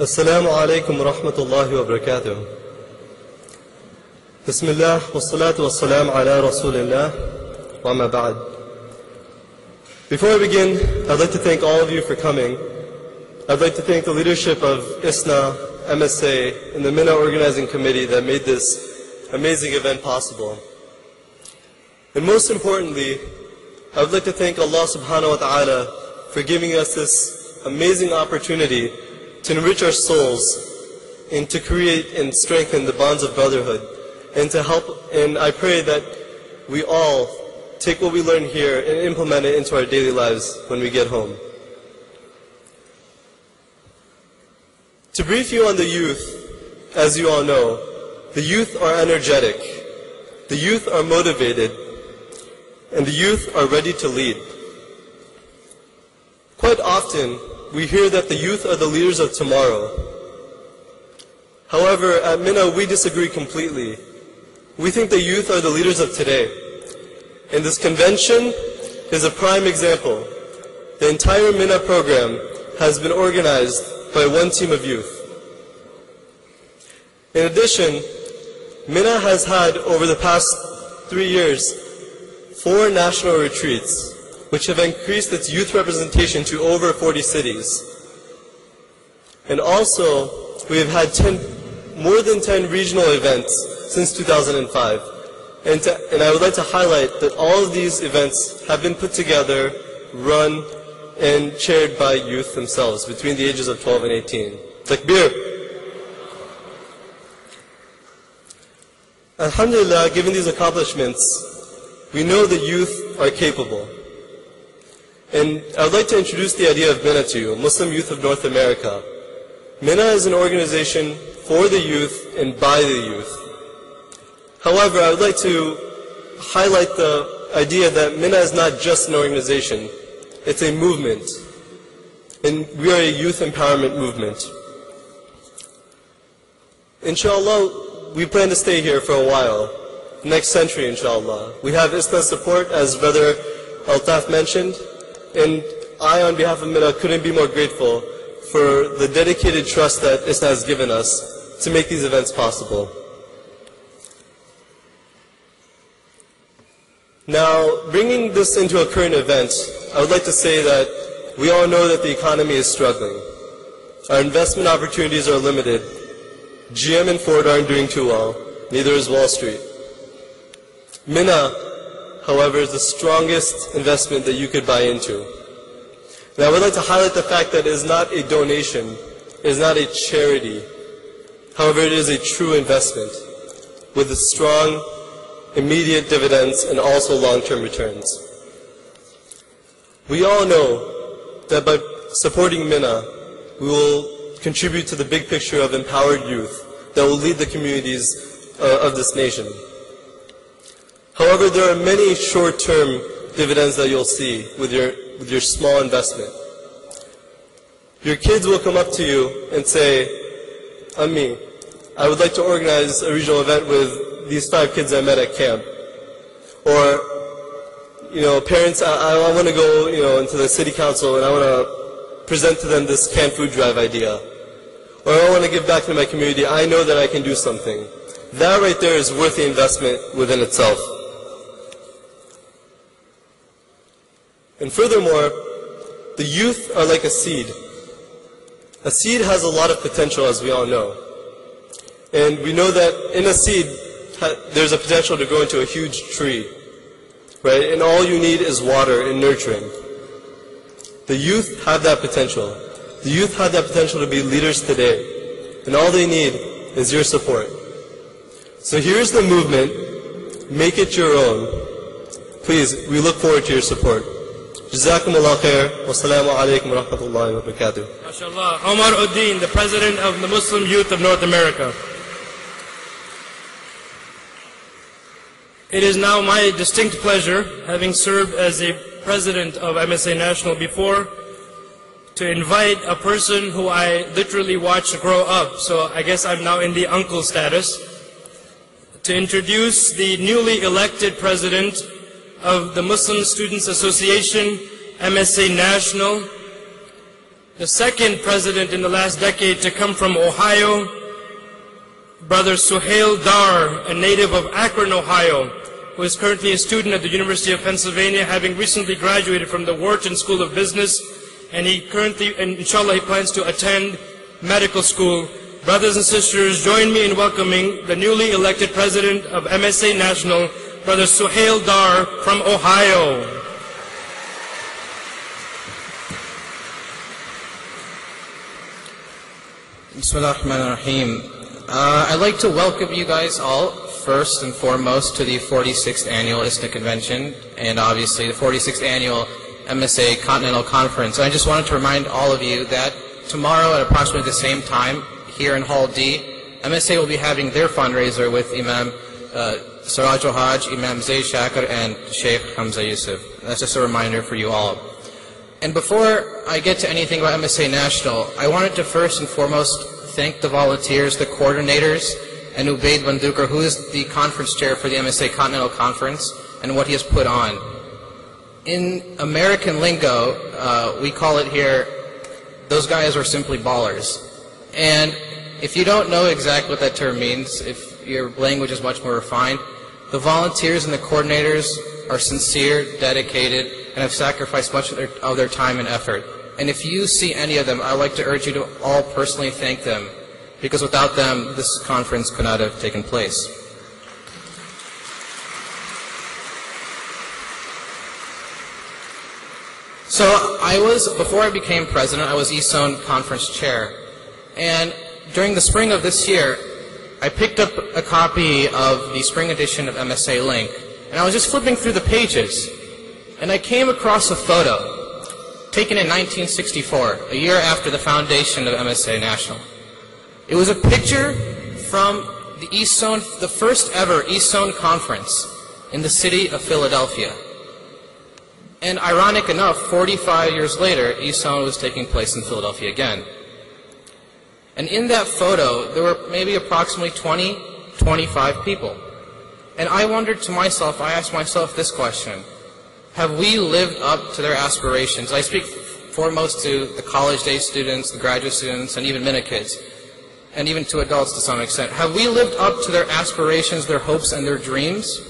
Assalamu alaikum wa rahmatullahi wa barakatuh. Bismillah wa salatu wa salam ala rasulillah wa ma ba'd. Before I begin, I'd like to thank all of you for coming. I'd like to thank the leadership of ISNA, MSA, and the MINA organizing committee that made this amazing event possible. And most importantly, I would like to thank Allah subhanahu wa ta'ala for giving us this amazing opportunity to enrich our souls and to create and strengthen the bonds of brotherhood, and to help, and I pray that we all take what we learn here and implement it into our daily lives when we get home. To brief you on the youth, as you all know, the youth are energetic, the youth are motivated, and the youth are ready to lead. Quite often, we hear that the youth are the leaders of tomorrow. However, at MINA, we disagree completely. We think the youth are the leaders of today. And this convention is a prime example. The entire MINA program has been organized by one team of youth. In addition, MINA has had, over the past 3 years, 4 national retreats, which have increased its youth representation to over 40 cities. And also, we have had more than 10 regional events since 2005. And I would like to highlight that all of these events have been put together, run, and chaired by youth themselves between the ages of 12 and 18. Takbir! Alhamdulillah, given these accomplishments, we know the youth are capable. And I would like to introduce the idea of MINA to you, Muslim Youth of North America. MINA is an organization for the youth and by the youth. However, I would like to highlight the idea that MINA is not just an organization, it's a movement. And we are a youth empowerment movement. Inshallah, we plan to stay here for a while, next century inshallah. We have ISNA's support, as Brother Altaf mentioned. And I, on behalf of MINA, couldn't be more grateful for the dedicated trust that ISNA has given us to make these events possible. Now, bringing this into a current event, I would like to say that we all know that the economy is struggling. Our investment opportunities are limited. GM and Ford aren't doing too well, neither is Wall Street. MINA, however, is the strongest investment that you could buy into. And I would like to highlight the fact that it is not a donation, it is not a charity. However, it is a true investment with strong, immediate dividends and also long-term returns. We all know that by supporting MINA, we will contribute to the big picture of empowered youth that will lead the communities of this nation. However, there are many short-term dividends that you'll see with your small investment. Your kids will come up to you and say, Ammi, I would like to organize a regional event with these 5 kids I met at camp. Or, parents, I want to go, into the city council and I want to present to them this canned food drive idea. Or I want to give back to my community. I know that I can do something. That right there is worth the investment within itself. And furthermore, the youth are like a seed. A seed has a lot of potential, as we all know. And we know that in a seed, there's a potential to grow into a huge tree, right? And all you need is water and nurturing. The youth have that potential. The youth have that potential to be leaders today. And all they need is your support. So here's the movement. Make it your own. Please, we look forward to your support. Jazakum Allah khair. Wassalamu alaikum wa rahmatullahi wa barakatuh. MashaAllah. Omar Uddin, the President of the Muslim Youth of North America. It is now my distinct pleasure, having served as a President of MSA National before, to invite a person who I literally watched grow up, so I guess I'm now in the uncle status, to introduce the newly elected President of the Muslim Students Association, MSA National, The second president in the last decade to come from Ohio, Brother Suhail Dar, a native of Akron, Ohio, who is currently a student at the University of Pennsylvania, having recently graduated from the Wharton School of Business, and he currently, inshallah, he plans to attend medical school. Brothers and sisters, join me in welcoming the newly elected president of MSA National, Brother Suhail Dar from Ohio. Bismillahirrahmanirrahim. I'd like to welcome you guys all, first and foremost, to the 46th Annual ISNA Convention, and obviously the 46th Annual MSA Continental Conference. And I just wanted to remind all of you that tomorrow at approximately the same time, here in Hall D, MSA will be having their fundraiser with Imam Siraj al-Hajj, Imam Zayd Shakir, and Sheikh Hamza Yusuf. That's just a reminder for you all. And before I get to anything about MSA National, I wanted to first and foremost thank the volunteers, the coordinators, and Ubaid Bandukar, who is the conference chair for the MSA Continental Conference, and what he has put on. In American lingo, we call it here, those guys are simply ballers. And if you don't know exactly what that term means, if your language is much more refined, the volunteers and the coordinators are sincere, dedicated, and have sacrificed much of their time and effort. And if you see any of them, I'd like to urge you to all personally thank them, because without them, this conference could not have taken place. So before I became president, I was ESON conference chair. And during the spring of this year, I picked up a copy of the spring edition of MSA Link, and I was just flipping through the pages, and I came across a photo taken in 1964, a year after the foundation of MSA National. It was a picture from the ESON, the first ever ESON conference in the city of Philadelphia. And ironic enough, 45 years later, ESON was taking place in Philadelphia again. And in that photo, there were maybe approximately 20, 25 people. And I wondered to myself, I asked myself this question: have we lived up to their aspirations? I speak foremost to the college day students, the graduate students, and even minute kids, and even to adults to some extent. Have we lived up to their aspirations, their hopes, and their dreams?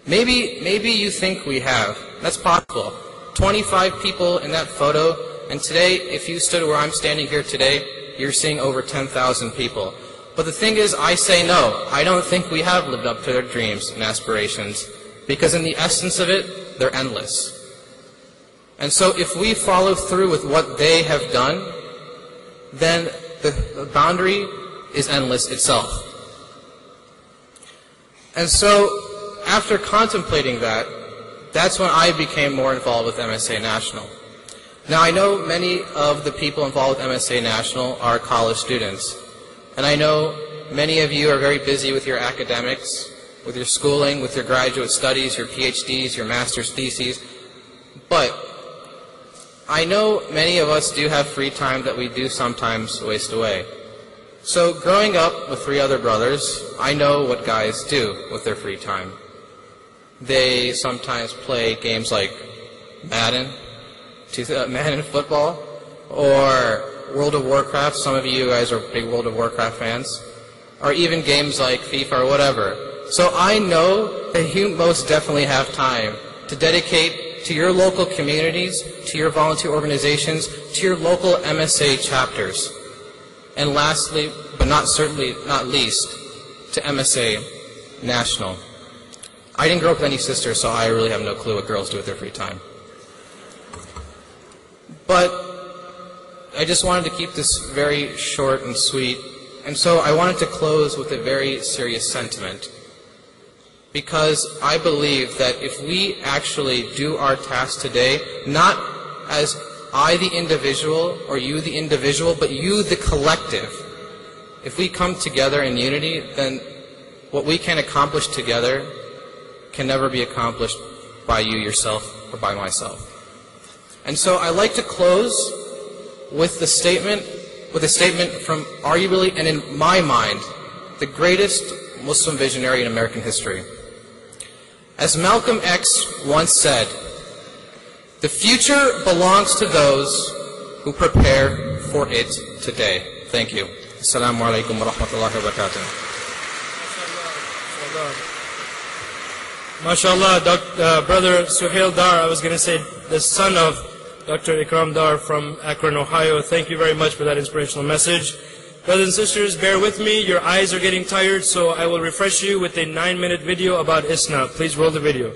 Maybe you think we have. That's possible. 25 people in that photo, and today, if you stood where I'm standing here today, you're seeing over 10,000 people. But the thing is, I say no. I don't think we have lived up to their dreams and aspirations, because in the essence of it, they're endless. And so if we follow through with what they have done, then the boundary is endless itself. And so after contemplating that, that's when I became more involved with MSA National. Now, I know many of the people involved with MSA National are college students, and I know many of you are very busy with your academics, with your schooling, with your graduate studies, your PhDs, your master's theses, but I know many of us do have free time that we do sometimes waste away. So growing up with 3 other brothers, I know what guys do with their free time. They sometimes play games like Madden football, or World of Warcraft. Some of you guys are big World of Warcraft fans. Or even games like FIFA or whatever. So I know that you most definitely have time to dedicate to your local communities, to your volunteer organizations, to your local MSA chapters. And lastly, but certainly not least, to MSA National. I didn't grow up with any sisters, so I really have no clue what girls do with their free time. But I just wanted to keep this very short and sweet, and so I wanted to close with a very serious sentiment. Because I believe that if we actually do our task today, not as I the individual or you the individual, but you the collective, if we come together in unity, then what we can accomplish together can never be accomplished by you yourself or by myself. And so I'd like to close with a statement from arguably, and in my mind, the greatest Muslim visionary in American history. As Malcolm X once said, "The future belongs to those who prepare for it today. Thank you. Assalamu alaikum wa rahmatullahi wa barakatuh. MashaAllah, Brother Suhail Dar, I was going to say the son of Dr. Ikram Dar from Akron, Ohio. Thank you very much for that inspirational message. Brothers and sisters, bear with me. Your eyes are getting tired, so I will refresh you with a 9-minute video about ISNA. Please roll the video.